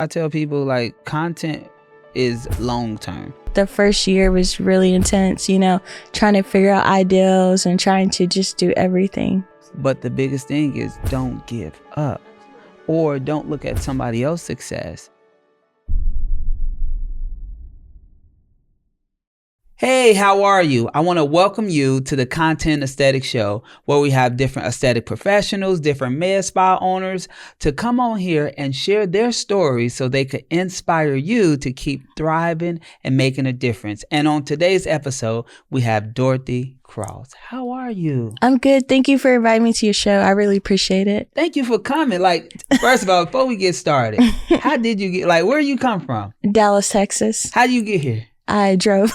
I tell people like content is long term. The first year was really intense, trying to figure out ideals and trying to just do everything. But the biggest thing is don't give up or don't look at somebody else's success. Hey, how are you? I want to welcome you to the Content Aesthetic Show, where we have different aesthetic professionals, different med spa owners to come on here and share their stories so they could inspire you to keep thriving and making a difference. And on today's episode, we have Dorothy Cross. How are you? I'm good. Thank you for inviting me to your show. I really appreciate it. Thank you for coming. First of all, before we get started, how did you get, where you come from? Dallas, Texas. How do you get here? I drove.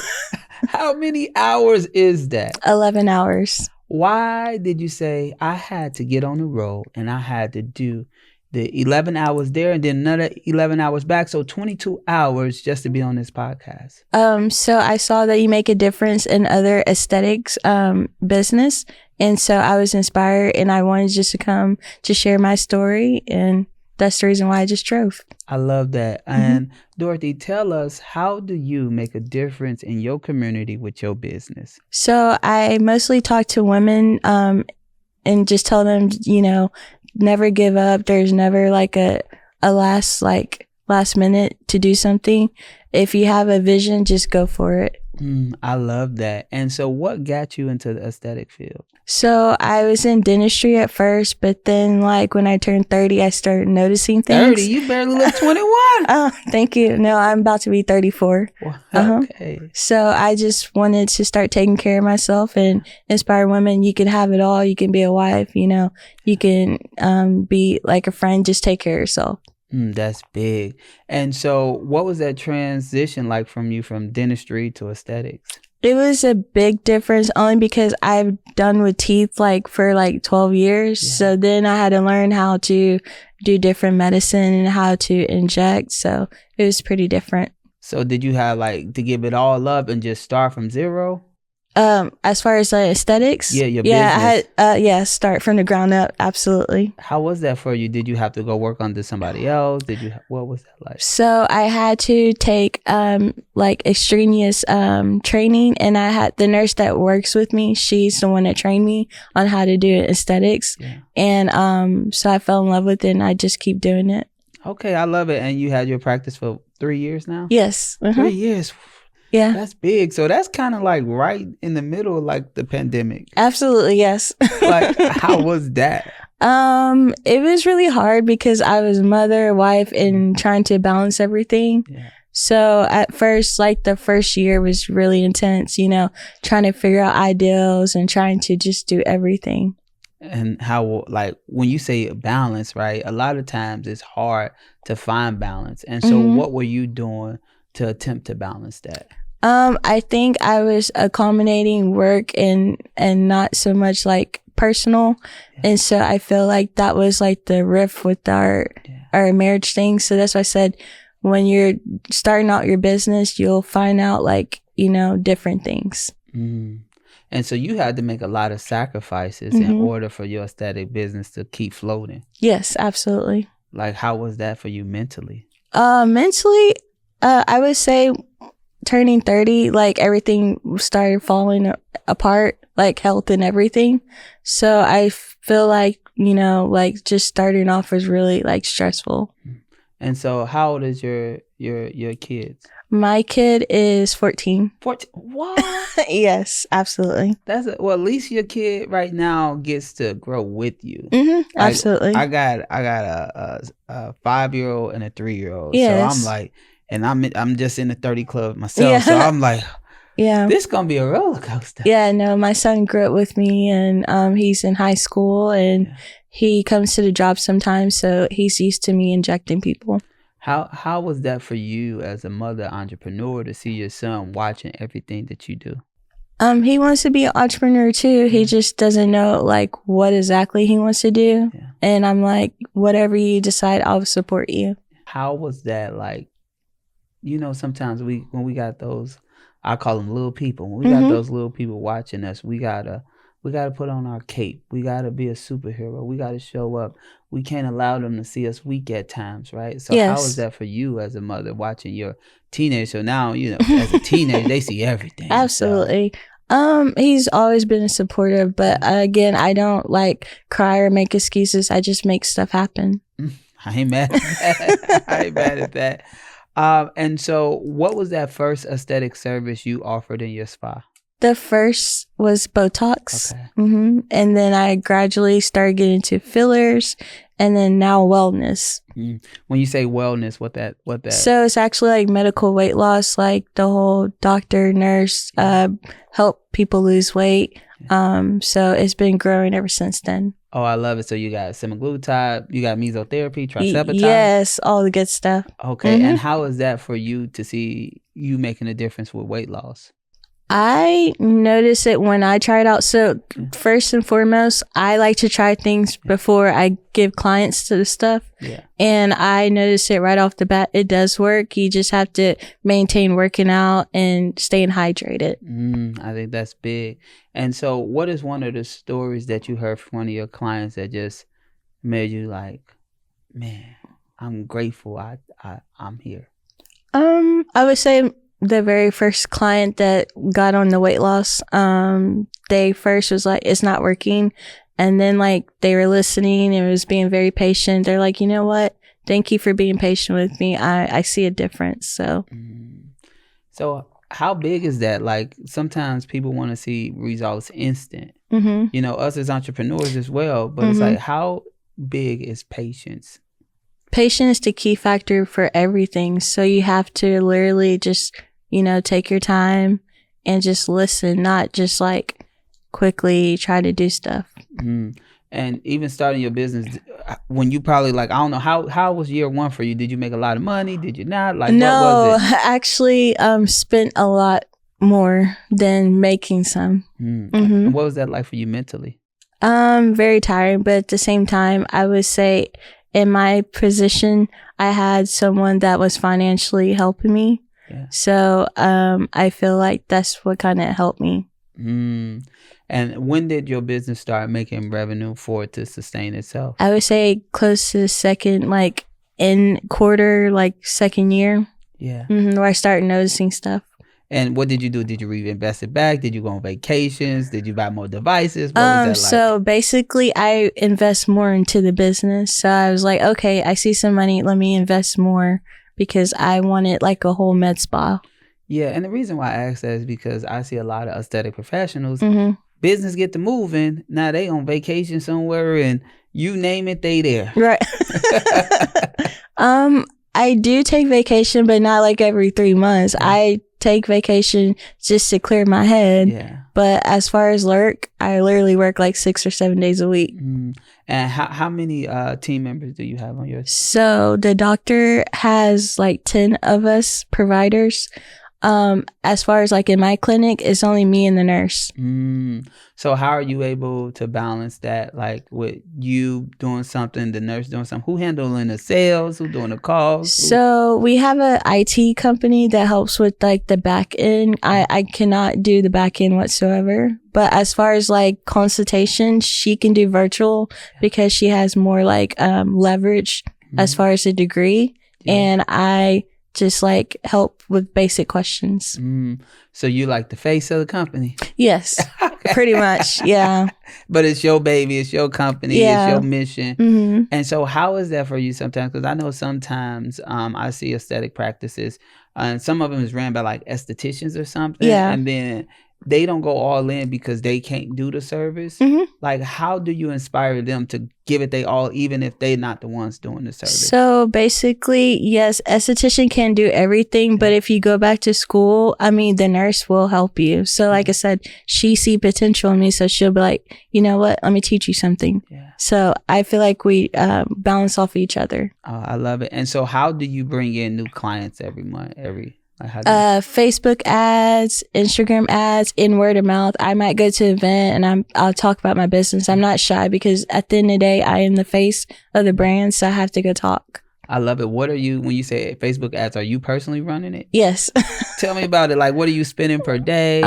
How many hours is that? 11 hours. Why did you say I had to get on the road and I had to do the 11 hours there and then another 11 hours back? So 22 hours just to be on this podcast. So I saw that you make a difference in other aesthetics business. And so I was inspired and I wanted just to come to share my story. And that's the reason why I just drove. I love that. And Dorothy, tell us, how do you make a difference in your community with your business? So I mostly talk to women and just tell them, never give up. There's never a last minute to do something. If you have a vision, just go for it. I love that. And so what got you into the aesthetic field? So I was in dentistry at first, but then when I turned 30, I started noticing things. 30? You barely look 21. Oh, thank you. No, I'm about to be 34. Okay. So I just wanted to start taking care of myself and inspire women. You can have it all. You can be a wife, you can be like a friend. Just take care of yourself. That's big. And so what was that transition like from dentistry to aesthetics? It was a big difference only because I've done with teeth for 12 years. Yeah. So then I had to learn how to do different medicine and how to inject. So it was pretty different. So did you have to give it all up and just start from zero? As far as aesthetics, your business. I had start from the ground up. Absolutely. How was that for you? Did you have to go work under somebody else? What was that like? So I had to take extraneous training, and I had the nurse that works with me. She's the one that trained me on how to do aesthetics, and so I fell in love with it, and I just keep doing it. Okay, I love it. And you had your practice for 3 years now? Yes. 3 years. Yeah. That's big. So that's kind of right in the middle of the pandemic. Absolutely, yes. How was that? It was really hard because I was a mother, wife, and trying to balance everything. Yeah. So at first, the first year was really intense, trying to figure out ideals and trying to just do everything. And how, when you say balance, right, a lot of times it's hard to find balance. And so what were you doing to attempt to balance that? I think I was accommodating work and not so much personal. Yeah. And so I feel that was the rift with our marriage thing. So that's why I said, when you're starting out your business, you'll find out different things. And so you had to make a lot of sacrifices in order for your aesthetic business to keep floating. Yes, absolutely. How was that for you mentally? Mentally, I would say turning 30, everything started falling apart, health and everything. So I feel just starting off was really stressful. And so how old is your kids? My kid is 14. 14? What? Yes, absolutely. At least your kid right now gets to grow with you. Absolutely. I got a 5-year-old and a 3-year-old. Yes. So I'm I'm just in the 30 club myself. So I'm this gonna be a roller coaster. Yeah, no, my son grew up with me, and he's in high school, and he comes to the job sometimes, so he's used to me injecting people. How was that for you as a mother entrepreneur to see your son watching everything that you do? He wants to be an entrepreneur too. He just doesn't know what exactly he wants to do. Yeah. And I'm whatever you decide, I'll support you. How was that sometimes when we got those, I call them little people. When we got those little people watching us, we gotta we got to put on our cape. We got to be a superhero. We got to show up. We can't allow them to see us weak at times, right? So how is Yes. that for you as a mother watching your teenage? So now, as a teenager, they see everything. So, Absolutely. He's always been supportive, but again, I don't like cry or make excuses. I just make stuff happen. I ain't mad at that. I ain't mad at that. And so what was that first aesthetic service you offered in your spa? The first was Botox. Okay. And then I gradually started getting into fillers, and then now wellness. When you say wellness, what that? So it's actually like medical weight loss, like the whole doctor, nurse, help people lose weight. So it's been growing ever since then. Oh, I love it. So you got semaglutide, you got mesotherapy, triceptide. Yes, all the good stuff. Okay. And how is that for you to see you making a difference with weight loss? I notice it when I try it out. So first and foremost, I like to try things before I give clients to the stuff. Yeah. And I notice it right off the bat. It does work. You just have to maintain working out and staying hydrated. I think that's big. And so what is one of the stories that you heard from one of your clients that just made you like, man, I'm grateful I'm here? I would say the very first client that got on the weight loss, they first was like, it's not working. And then like they were listening and was being very patient. They're like, you know what? Thank you for being patient with me. I see a difference. So, So how big is that? Like sometimes people want to see results instant, us as entrepreneurs as well, but it's like, how big is patience? Patience is the key factor for everything. So you have to literally just, take your time and just listen, not just like quickly try to do stuff. And even starting your business, when you probably like, I don't know, how was year one for you? Did you make a lot of money? Did you not? Like, no, what was it? Actually, spent a lot more than making some. And what was that like for you mentally? Very tiring, but at the same time, I would say in my position, I had someone that was financially helping me. Yeah. So I feel like that's what kind of helped me. And when did your business start making revenue for it to sustain itself? I would say close to the second, like in quarter, like second year. Yeah. Where I started noticing stuff. And what did you do? Did you reinvest it back? Did you go on vacations? Did you buy more devices? What was that like? So basically I invest more into the business. So I was like, okay, I see some money. Let me invest more because I wanted like a whole med spa. Yeah. And the reason why I ask that is because I see a lot of aesthetic professionals, business get to moving. Now they on vacation somewhere and you name it, they there. Right. I do take vacation, but not like every 3 months. I take vacation just to clear my head. Yeah. But as far as work, I literally work like 6 or 7 days a week. And how many team members do you have on yours? So the doctor has like 10 of us providers. As far as like in my clinic, it's only me and the nurse. So how are you able to balance that? Like with you doing something, the nurse doing something? Who handling the sales? Who doing the calls? So we have a IT company that helps with like the back end. I cannot do the back end whatsoever. But as far as like consultation, she can do virtual because she has more like leverage as far as a degree. And I just like help with basic questions. So you like the face of the company? Yes, pretty much. Yeah. But it's your baby, it's your company, it's your mission. And so how is that for you sometimes? Because I know sometimes I see aesthetic practices and some of them is ran by like estheticians or something. Yeah. And then they don't go all in because they can't do the service. Like how do you inspire them to give it they all even if they're not the ones doing the service? So basically, yes, esthetician can do everything, but if you go back to school, I mean, the nurse will help you. So like I said, she see potential in me, so she'll be like, you know what, let me teach you something. So I feel like we balance off each other. I love it. And so how do you bring in new clients every month? Facebook ads, Instagram ads, in word of mouth. I might go to an event and I'll talk about my business. I'm not shy because at the end of the day, I am the face of the brand, so I have to go talk. I love it. What are you, when you say Facebook ads, are you personally running it? Yes. Tell me about it. Like, what are you spending per day?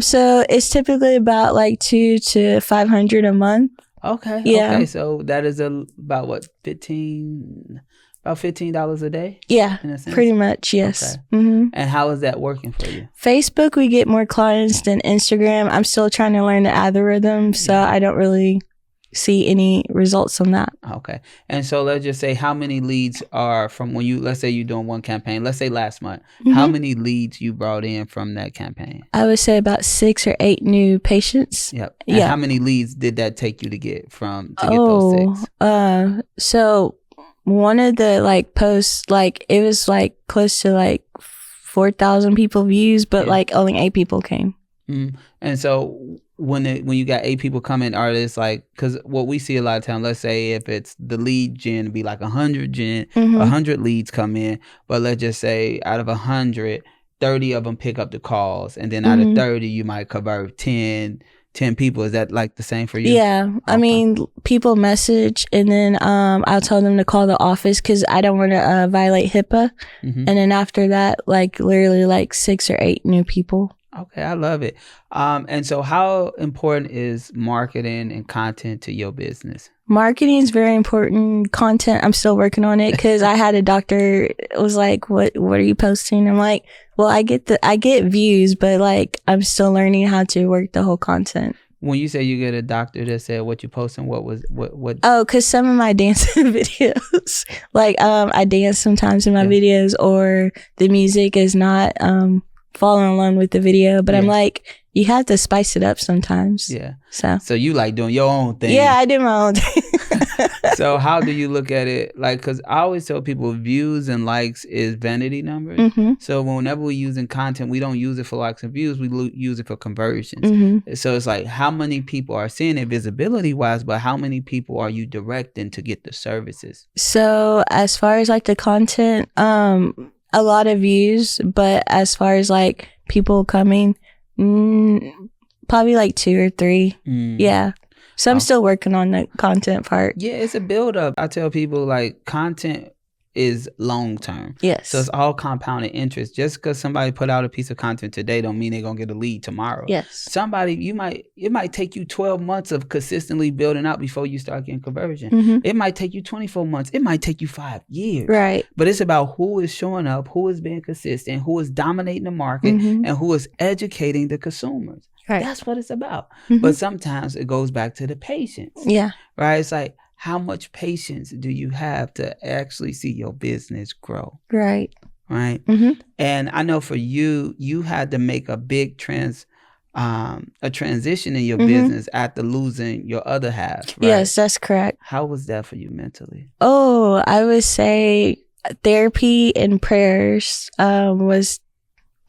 So it's typically about like 200 to 500 a month. Okay. Yeah. Okay. So that is about what, $15 a day? Yeah, In a sense? pretty much, yes. Okay. Mm-hmm. And how is that working for you? Facebook, we get more clients than Instagram. I'm still trying to learn the algorithm, so I don't really see any results on that. Okay. And so let's just say how many leads are from when you, let's say you're doing one campaign, let's say last month, how many leads you brought in from that campaign? I would say about 6 or 8 new patients. Yep. And yeah. How many leads did that take you to get those 6? So one of the like posts, like it was like close to like 4,000 people views, but like only 8 people came. And so when you got 8 people coming, are this like, because what we see a lot of times, let's say if it's the lead gen, it'd be like 100 leads come in, but let's just say out of 100, 30 of them pick up the calls, and then out of 30 you might convert 10 people. Is that like the same for you? Yeah. Okay. I mean, people message, and then I'll tell them to call the office because I don't want to violate HIPAA. And then after that, like literally like 6 or 8 new people. Okay, I love it. And so how important is marketing and content to your business? Marketing is very important. Content, I'm still working on it because I had a doctor was like, what are you posting? I'm like, well, I get views, but like I'm still learning how to work the whole content. When you say you get a doctor that said what you posting, what? Oh, because some of my dancing videos, like I dance sometimes in my videos, or the music is not falling along with the video, but I'm like, you have to spice it up sometimes. Yeah. So you like doing your own thing. Yeah, I do my own thing. So how do you look at it? Like, because I always tell people views and likes is vanity numbers. So whenever we're using content, we don't use it for likes and views. We use it for conversions. So it's like, how many people are seeing it visibility wise, but how many people are you directing to get the services? So as far as like the content, a lot of views, but as far as like people coming, probably like 2 or 3. Yeah. So I'm still working on the content part. Yeah, it's a build up. I tell people like content is long term. Yes. So it's all compounded interest. Just because somebody put out a piece of content today don't mean they're gonna get a lead tomorrow. Yes. Somebody, it might take you 12 months of consistently building out before you start getting conversion. It might take you 24 months. It might take you 5 years. Right. But it's about who is showing up, who is being consistent, who is dominating the market, and who is educating the consumers. Right. That's what it's about. But sometimes it goes back to the patience. Yeah. Right. It's like, how much patience do you have to actually see your business grow? Right. Right. And I know for you, you had to make a big transition in your business after losing your other half. Right? Yes, that's correct. How was that for you mentally? Oh, I would say therapy and prayers was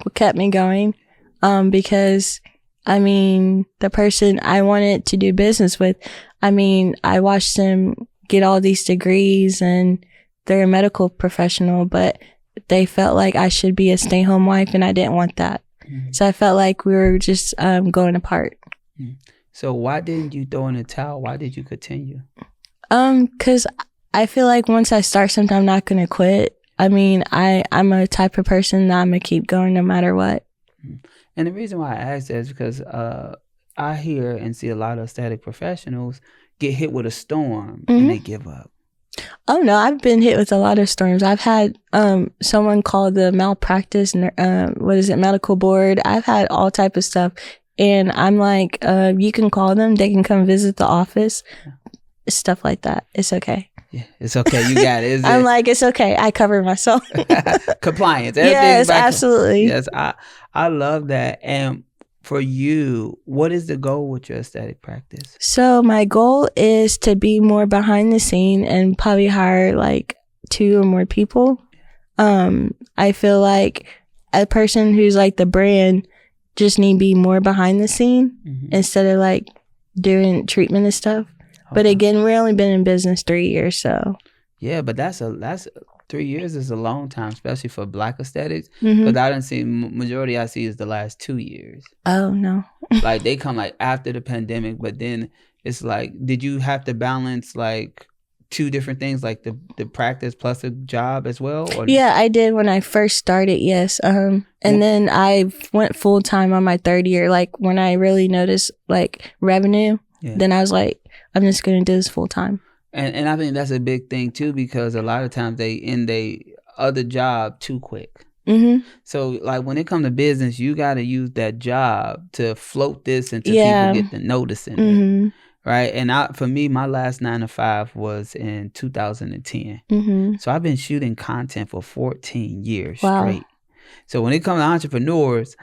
what kept me going, because I mean, the person I wanted to do business with, I mean, I watched them get all these degrees and they're a medical professional, but they felt like I should be a stay-home wife, and I didn't want that. So I felt like we were just going apart. So why didn't you throw in the towel? Why did you continue? Because I feel like once I start something, I'm not going to quit. I mean, I'm a type of person that I'm going to keep going no matter what. And the reason why I ask that is because I hear and see a lot of aesthetic professionals get hit with a storm and they give up. Oh no, I've been hit with a lot of storms. I've had someone call the malpractice medical board. I've had all type of stuff, and I'm like, you can call them. They can come visit the office. Stuff like that. It's okay. Yeah, it's okay. You got it. I'm like, it's okay. I cover myself. Compliance. Yes, absolutely. Yes, I love that. And for you, what is the goal with your aesthetic practice? So my goal is to be more behind the scene and probably hire like 2 or more people. I feel like a person who's like the brand just need to be more behind the scene instead of like doing treatment and stuff. But again, we only been in business 3 years, so. Yeah, but that's 3 years is a long time, especially for Black aesthetics. Because I didn't see, majority I see is the last 2 years. Oh, no. Like they come like after the pandemic, but then it's like, did you have to balance like two different things, like the practice plus a job as well? Or? Yeah, I did when I first started, yes. And then I went full time on my third year. Like when I really noticed like revenue, then I was like, I'm just going to do this full time. And I think that's a big thing too, because a lot of times they end their other job too quick. Mm-hmm. So like when it comes to business, you got to use that job to float this until people get the noticing it. Right. And for me, my last 9 to 5 was in 2010. So I've been shooting content for 14 years straight. So when it comes to entrepreneurs,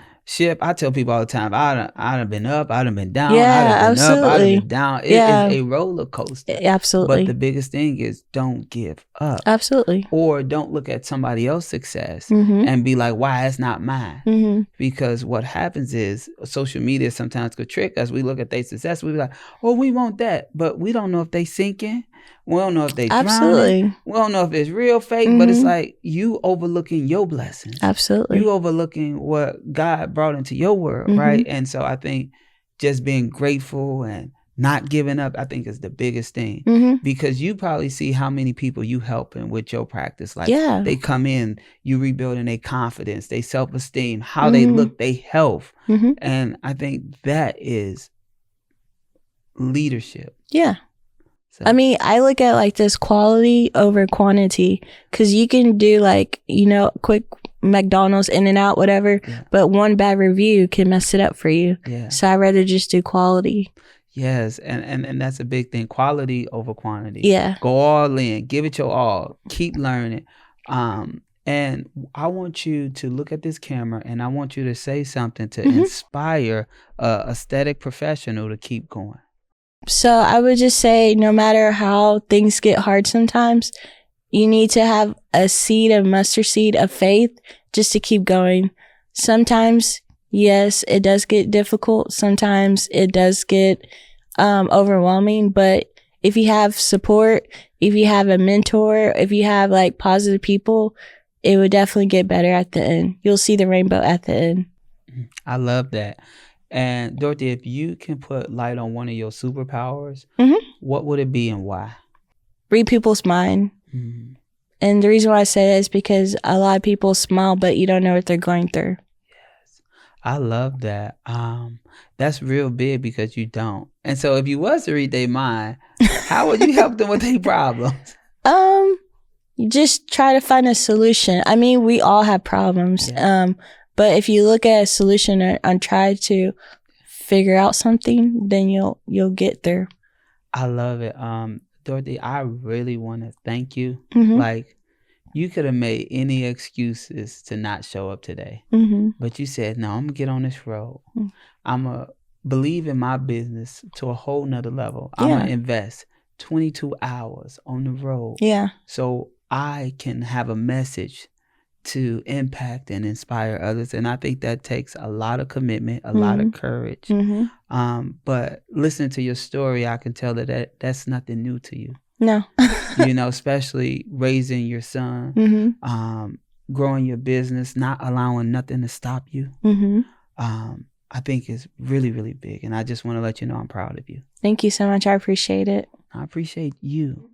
I tell people all the time, I done been up, I done been down, I done been up, I done been down. It is a roller coaster. Absolutely. But the biggest thing is don't give up. Absolutely. Or don't look at somebody else's success and be like, why it's not mine? Because what happens is social media sometimes could trick us. We look at their success, we be like, oh, we want that. But we don't know if they sinking. We don't know if they drowning. We don't know if it's real, fake. But it's like you overlooking your blessings. Absolutely. You overlooking what God brought into your world, right? And so I think just being grateful and not giving up, I think is the biggest thing. Because you probably see how many people you helping with your practice. Like they come in, you rebuilding their confidence, their self-esteem, how they look, their health. And I think that is leadership. Yeah. So. I mean, I look at like this quality over quantity, because you can do like, quick McDonald's, In-N-Out, whatever, but one bad review can mess it up for you. So I'd rather just do quality. Yes, and that's a big thing. Quality over quantity. Yeah. Go all in. Give it your all. Keep learning. And I want you to look at this camera, and I want you to say something to inspire a aesthetic professional to keep going. So I would just say, no matter how things get hard sometimes, you need to have a mustard seed of faith just to keep going. Sometimes, yes, it does get difficult. Sometimes it does get overwhelming. But if you have support, if you have a mentor, if you have like positive people, it would definitely get better at the end. You'll see the rainbow at the end. I love that. And Dorothy, if you can put light on one of your superpowers, what would it be and why? Read people's mind. And the reason why I say that is because a lot of people smile, but you don't know what they're going through. Yes, I love that. That's real big, because you don't. And so if you was to read their mind, how would you help them with their problems? You just try to find a solution. I mean, we all have problems. But if you look at a solution and try to figure out something, then you'll get there. I love it. Dorothy, I really want to thank you. Like, you could have made any excuses to not show up today. But you said, no, I'm going to get on this road. I'm going to believe in my business to a whole nother level. I'm going to invest 22 hours on the road. So I can have a message to impact and inspire others. And I think that takes a lot of commitment, a lot of courage. But listening to your story, I can tell that's nothing new to you. No. Especially raising your son, growing your business, not allowing nothing to stop you. I think is really, really big. And I just want to let you know I'm proud of you. Thank you so much. I appreciate it. I appreciate you.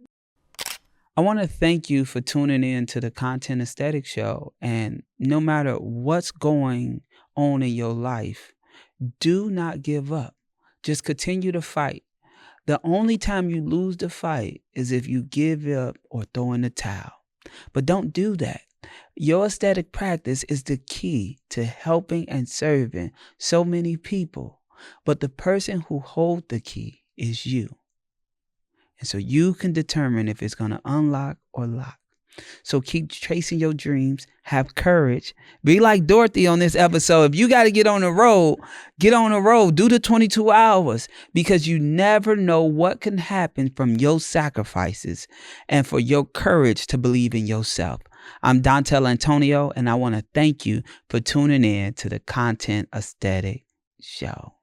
I want to thank you for tuning in to the Content Aesthetic Show. And no matter what's going on in your life, do not give up. Just continue to fight. The only time you lose the fight is if you give up or throw in the towel. But don't do that. Your aesthetic practice is the key to helping and serving so many people. But the person who holds the key is you. And so you can determine if it's going to unlock or lock. So keep chasing your dreams. Have courage. Be like Dorothy on this episode. If you got to get on the road, get on the road. Do the 22 hours, because you never know what can happen from your sacrifices and for your courage to believe in yourself. I'm Dontel Antonio, and I want to thank you for tuning in to the Content Aesthetic Show.